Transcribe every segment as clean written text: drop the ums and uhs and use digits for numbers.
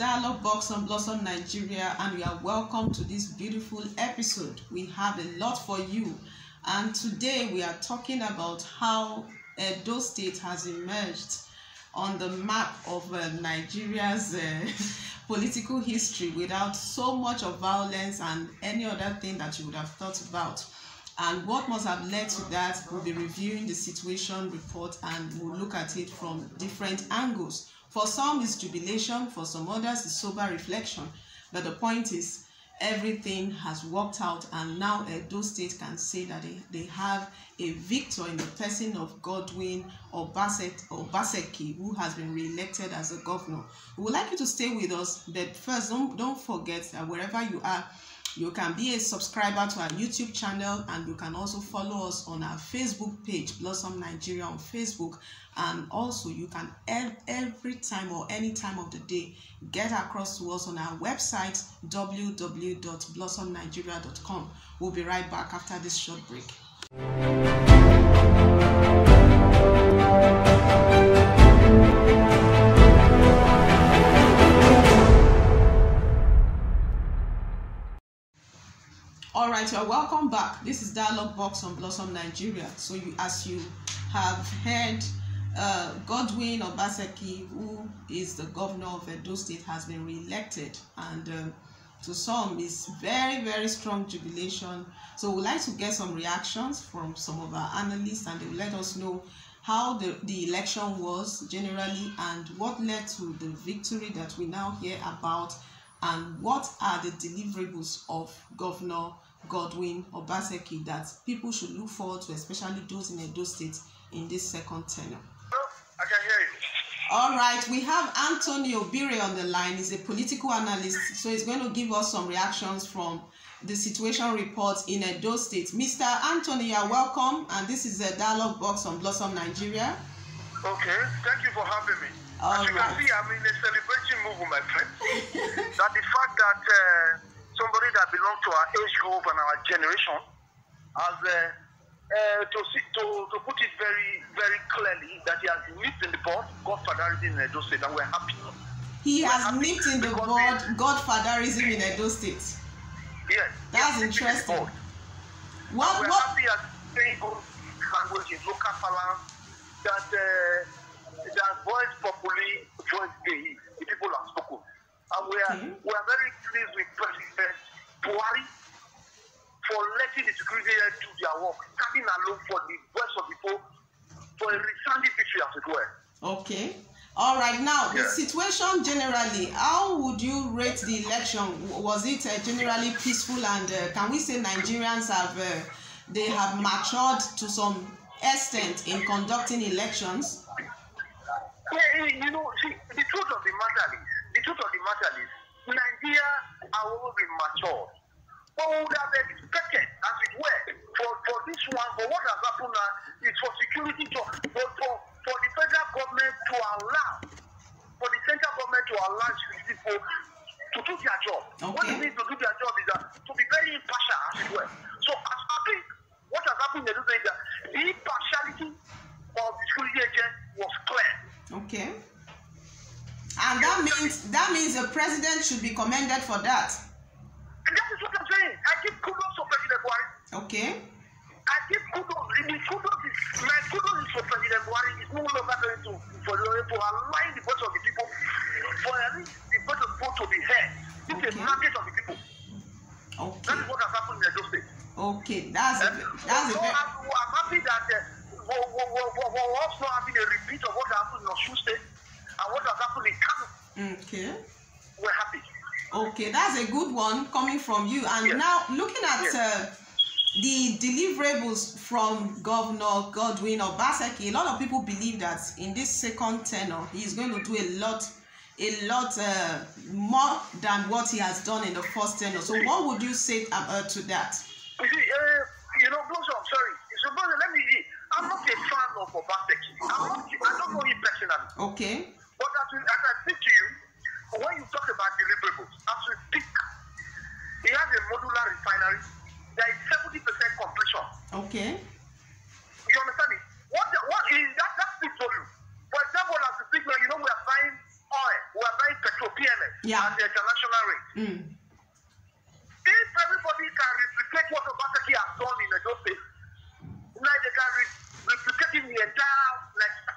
Dialogue Box on Blossom Nigeria, and you are welcome to this beautiful episode. We have a lot for you, and today we are talking about how Edo State has emerged on the map of Nigeria's political history without so much of violence and any other thing that you would have thought about. And what must have led to that, we'll be reviewing the situation report and we'll look at it from different angles. For some, it's jubilation. For some others, it's sober reflection. But the point is, everything has worked out, and now Edo State can say that they have a victor in the person of Godwin Obaseki, who has been re-elected as a governor. We would like you to stay with us, but first, don't forget that wherever you are, you can be a subscriber to our YouTube channel, and you can also follow us on our Facebook page, Blossom Nigeria on Facebook. And also you can every time or any time of the day get across to us on our website, www.blossomnigeria.com. We'll be right back after this short break. All right, you are welcome back. This is Dialogue Box on Blossom Nigeria. So as you have heard, Godwin Obaseki, who is the governor of Edo State, has been re-elected, and to some is very, very strong jubilation. So we'd like to get some reactions from some of our analysts, and they will let us know how the election was generally and what led to the victory that we now hear about, and what are the deliverables of Governor Godwin Obaseki that people should look forward to, especially those in Edo State in this second tenure. I can hear you. All right, we have Anthony Obire on the line. He's a political analyst, so he's going to give us some reactions from the situation report in Edo State. Mr. Anthony, you are welcome, and this is a Dialogue Box on Blossom Nigeria. Okay, thank you for having me. As you can see, I'm in a celebrating mood with my friends. That the fact that somebody that belongs to our age group and our generation has to put it very, very clearly, that he has nipped in the bud Godfatherism in Edo State, and we're happy. He has nipped in the bud Godfatherism in Edo State. Yes. That's interesting. We're happy as saying good language in local parlance, that voice properly, voice gay, the people have spoken. And we are very pleased with President Buhari for letting the security do their work, standing alone for the voice of the people, for a resounding victory as it were. Okay. All right. Now, the situation generally, how would you rate the election? Was it generally peaceful, and can we say Nigerians have matured to some extent in conducting elections? Yeah, you know, see, the truth of the matter is, Nigeria has always been matured. But we would have expected, as it were, for this one, for what has happened now, is for security, for the federal government to allow, people to do their job. Okay. What it means to do their job is to be very impartial, as it were. So, what has happened is that the impartiality of the security agent was clear. Okay. And that means the president should be commended for that. And that is what I'm saying. I give kudos to President Buhari. Okay. I give kudos. My kudos is for President Buhari. It's no longer going to align the voice of the people, for at least the voice of the people to be heard. This is a mandate of the people. Okay. That is what has happened in Edo State. Okay, that's I'm happy that we're also having a repeat of what happened in Osun State and what has happened in Kano. Okay. We're happy. Okay, that's a good one coming from you. And now, looking at the deliverables from Governor Godwin Obaseki, a lot of people believe that in this second tenure, he's going to do a lot more than what he has done in the first tenure. So what would you say to that? You see, Blossom, sorry. So, brother, let me see. I'm not a fan of Obaseki. I don't know him personally. Okay. But as I speak to you, when you talk about deliverables, as we speak, he has a modular refinery. There is 70% completion. Okay. You understand it? What is that speaks for you? For example, as we speak now, we are buying oil, we are buying petrol. to PMS and the international rate. If everybody can replicate what Obaseki has done in Edo State, now they can replicate in the entire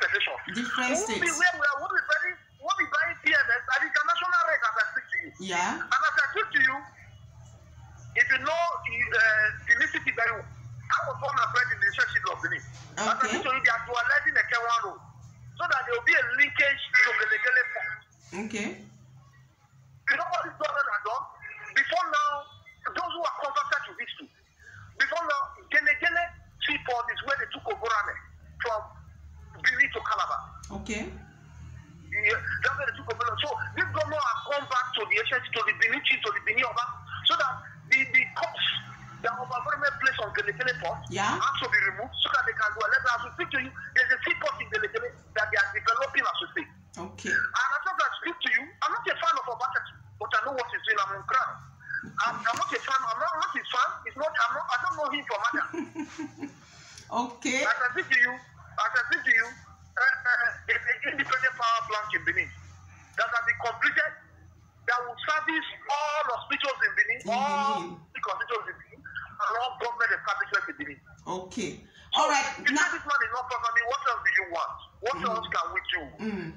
federation. Different states. We'll be buying PMS at the international rate as I speak to you. Yeah. And as I speak to you, if you know the city very well, I was born and bred in the relationship of Benin. As I speak to you, they are dualizing the K1 road so that there will be a linkage to the Legele port. Okay. You know what this government has done? Before now, those who are converted to history, before now, Gele seaport is where they took over from Benin to Calabar. Okay. Yeah, that's where they took over. So this government has gone back to the essence, to the Benin chief, to the Benin Oba, so that the costs that overgovernment place on Gele port have to be removed so that they can do a level. As we speak to you, there's a seaport in Gele that they are developing as we speak. Okay. And as I speak to you, I'm not a fan of Obaseki, but I know what he's doing. I'm on ground. I'm not a fan. I'm not his fan. It's not. I don't know him from Adam. Okay. As I speak to you, there's an independent power plant in Benin that has been completed that will service all hospitals in Benin, all the hospitals in Benin, and all government establishments in Benin. Okay. All right. If this man is not performing, what else do you want? What else can we do?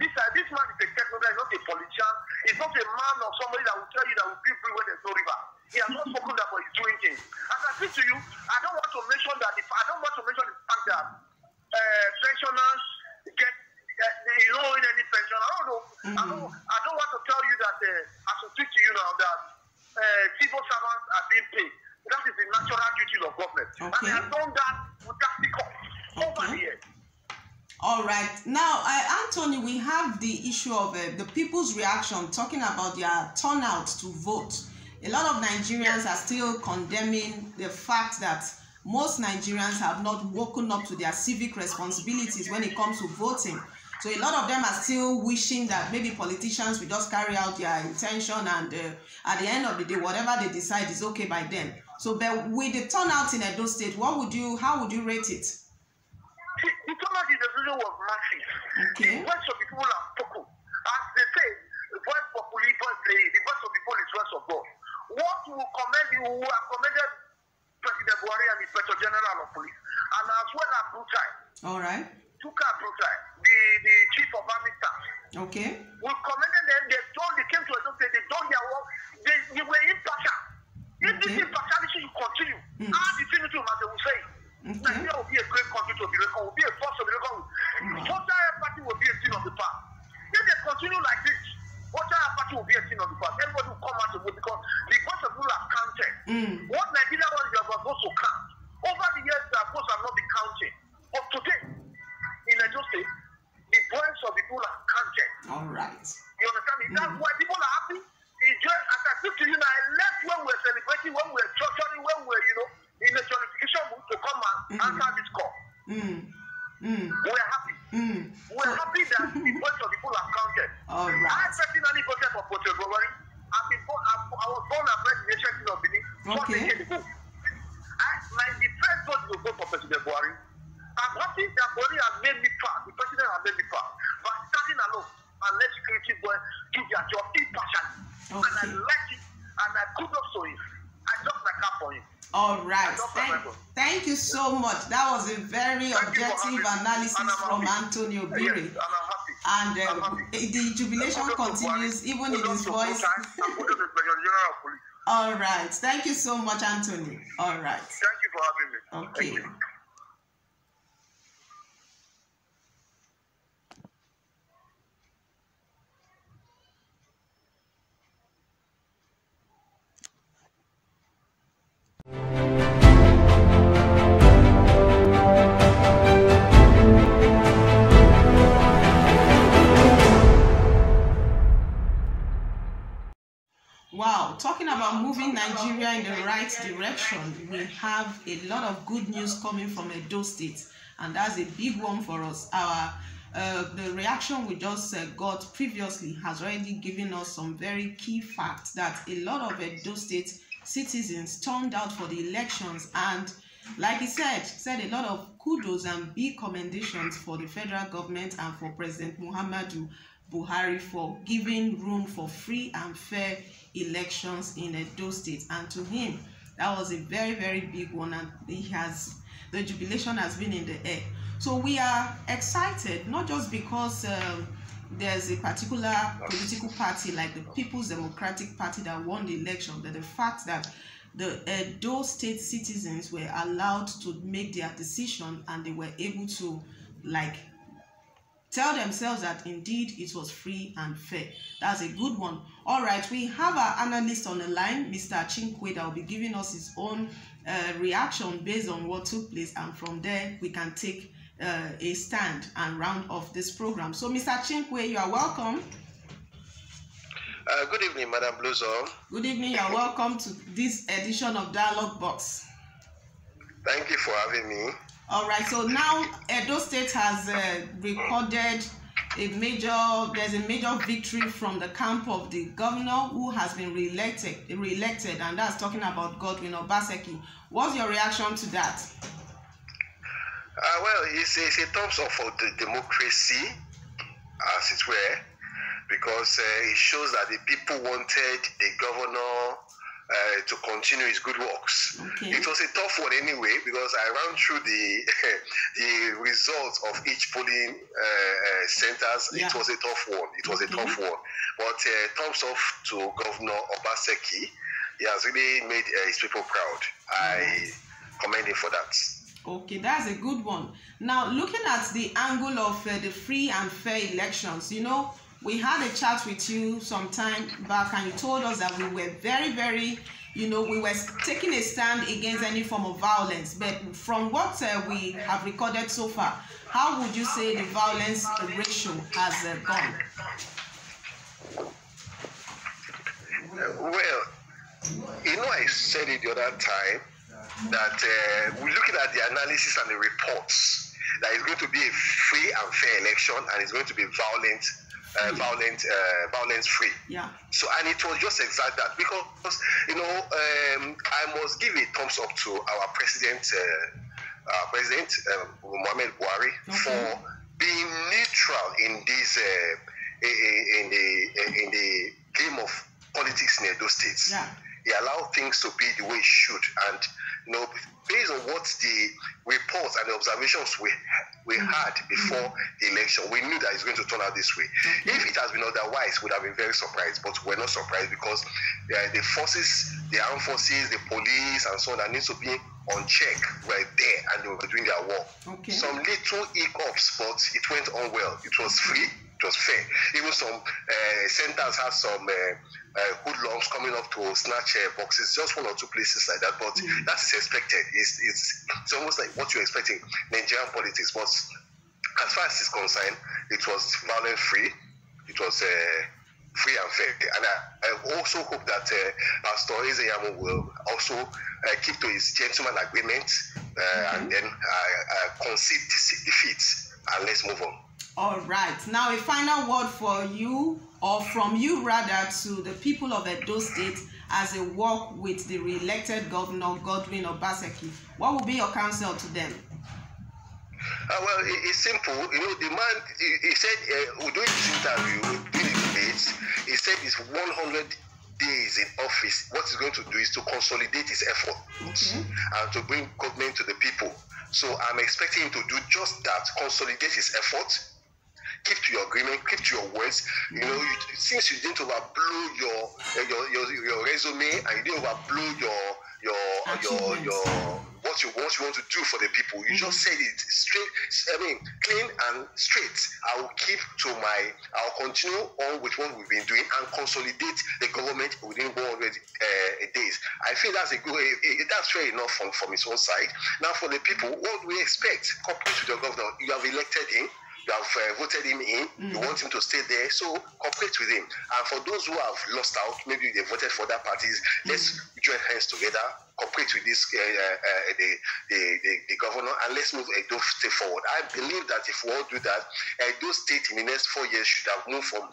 This man is a technocrat, not a politician. He's not a man or somebody that will tell you that will be free when there's no river. He has not spoken that, but he's doing things. As I speak to you, I don't want to mention the fact that pensioners get in any pension. I don't know. I don't want to tell you that as I speak to you now that civil servants are being paid. That is the natural duty of government. Okay. And they have done that with that over the years. All right. Now, Anthony, we have the issue of the people's reaction talking about their turnout to vote. A lot of Nigerians are still condemning the fact that most Nigerians have not woken up to their civic responsibilities when it comes to voting. So a lot of them are still wishing that maybe politicians will just carry out their intention and at the end of the day, whatever they decide is okay by them. So but with the turnout in Edo State, how would you rate it? The turnout in the region was massive. Okay. The voice of the people are spoken. As they say, the voice populi, voice play, the voice of the people is voice of God. What we commend you, who have commended President Buhari and the Inspector General of Police, and as well as Brutai. All right. Tuka Brutai, the Chief of Army Staff. Okay. We commended them. They came to Edo State, they done their work. They were impartial. If this impartiality should continue, our definitive, as they will say, Nigeria will be a great country to be reckoned, will be a force to be reckoned. Voter party will be a thing of the past. If they continue like this, voter party will be a thing of the past. Everybody will come out to vote because the votes of people are counted. What Nigeria was supposed to count. Over the years, the votes have not been counted. But today, in Edo State, the voice of the people are counted. All right. You understand me? That's why people are happy. As I speak to you now, I left when we were celebrating, when we were structuring, when we were, in the jollification mood to come and answer this call. We're happy. We're happy that the voice of the people are counted. All right. I personally voted for President Buhari. I was born and bred in the nation of Benin 4 decades ago. The first vote to vote for President Buhari. I'm happy that Buhari has made me proud. The president has made me proud. But standing alone and let security boys do their job impartially. And I like it, and I kudos to him. I just like that for him. All right. Thank you so much. That was a very objective analysis from Anthony Obiri. Yes, and I'm happy. And the jubilation continues even in his voice. All right. Thank you so much, Anthony. All right. Thank you for having me. Okay. Thank you. Wow, talking about moving Nigeria in the right direction, we have a lot of good news coming from Edo State, and that's a big one for us. The reaction we just got previously has already given us some very key facts that a lot of Edo State citizens turned out for the elections, and like he said a lot of kudos and big commendations for the federal government and for President Muhammadu Buhari for giving room for free and fair elections in Edo State. And to him, that was a very, very big one, and the jubilation has been in the air. So we are excited, not just because there's a particular political party like the People's Democratic Party that won the election, but the fact that the Edo State citizens were allowed to make their decision, and they were able to tell themselves that indeed it was free and fair. That's a good one. All right, we have our analyst on the line, Mr. Chinkwe, that will be giving us his own reaction based on what took place, and from there we can take a stand and round off this program. So, Mr. Chinkwe, you are welcome. Good evening, Madam Blossom. Good evening. You are welcome to this edition of Dialogue Box. Thank you for having me. All right. So now Edo State has recorded there's a major victory from the camp of the governor who has been re-elected, and that's talking about Godwin Obaseki. What's your reaction to that? Well, it's a thumbs up for the democracy, as it were, because it shows that the people wanted the governor to continue his good works. Okay. It was a tough one anyway, because I ran through the results of each polling centers. Yeah. It was a tough one. A tough one. But thumbs up to Governor Obaseki. He has really made his people proud. I commend him for that. Okay, that's a good one. Now, looking at the angle of the free and fair elections, we had a chat with you some time back, and you told us that we were very, very, we were taking a stand against any form of violence. But from what we have recorded so far, how would you say the violence ratio has gone? Well, I said it the other time that we're looking at the analysis and the reports that it's going to be a free and fair election, and it's going to be violence free. Yeah. So, and it was just exact that, because I must give a thumbs up to our president Muhammad Buhari for being neutral in this in the game of politics in Edo State. Yeah. He allowed things to be the way it should, and based on what the reports and the observations we had before the election, we knew that it's going to turn out this way. If it has been otherwise, we would have been very surprised, but we're not surprised, because the forces, the armed forces, the police, and so on, that needs to be on check were there, and they were doing their work. Okay. Some little hiccups, but it went on well. It was free. It was fair. Even some centers had some hoodlums coming up to snatch boxes, just one or two places like that. But that is expected. It's almost like what you're expecting Nigerian politics. But as far as it's concerned, it was violence free. It was free and fair. And I also hope that Pastor Ize-Iyamu will also keep to his gentleman agreement and then concede defeat, and let's move on. All right. Now, a final word for you, or from you rather, to the people of Edo State as they work with the re-elected governor, Godwin Obaseki. What will be your counsel to them? Well, it's simple. The man, he said, we're doing this interview, doing the debates. He said it's 100 days in office. What he's going to do is to consolidate his efforts and to bring government to the people. So I'm expecting him to do just that, consolidate his efforts, keep to your agreement, keep to your words. Since you didn't overblow your resume, and you didn't overblow your what you want to do for the people, you just said it straight. Clean and straight. I'll continue on with what we've been doing and consolidate the government within 100 days. I feel that's that's fair enough from his own side. Now, for the people, what do we expect? Cooperate with your governor. You have elected him. You have voted him in. You want him to stay there, so cooperate with him. And for those who have lost out, maybe they voted for other parties, let's join hands together cooperate with this the governor, and let's move Edo State forward. I believe that if we all do that, Edo State in the next 4 years should have moved from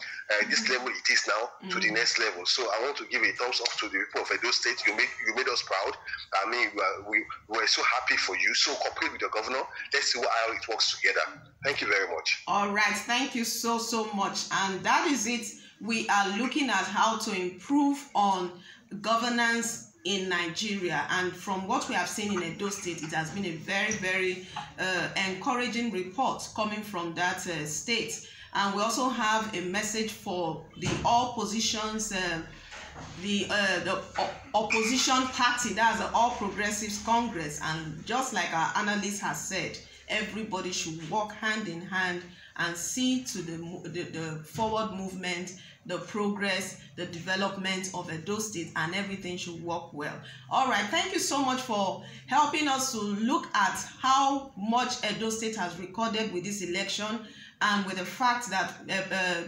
this level it is now to the next level. So I want to give a thumbs up to the people of Edo State. You made us proud. I mean, we were so happy for you. So cooperate with the governor. Let's see how it works together. Thank you very much. All right. Thank you so much. And that is it. We are looking at how to improve on governance in Nigeria, and from what we have seen in Edo State, it has been a very encouraging report coming from that state. And we also have a message for the all positions, the opposition party, that's the All Progressives Congress. And just like our analyst has said, everybody should work hand in hand and see to the forward movement, the progress, the development of Edo State, and everything should work well. All right, thank you so much for helping us to look at how much Edo State has recorded with this election, and with the fact that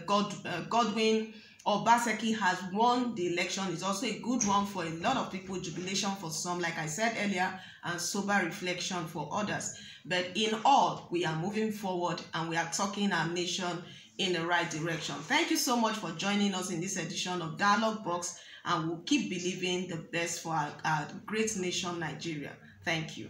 Godwin Obaseki has won the election. Is also a good one for a lot of people, jubilation for some, like I said earlier, and sober reflection for others. But in all, we are moving forward and we are taking our nation in the right direction. Thank you so much for joining us in this edition of Dialogue Box, and we'll keep believing the best for our great nation, Nigeria. Thank you.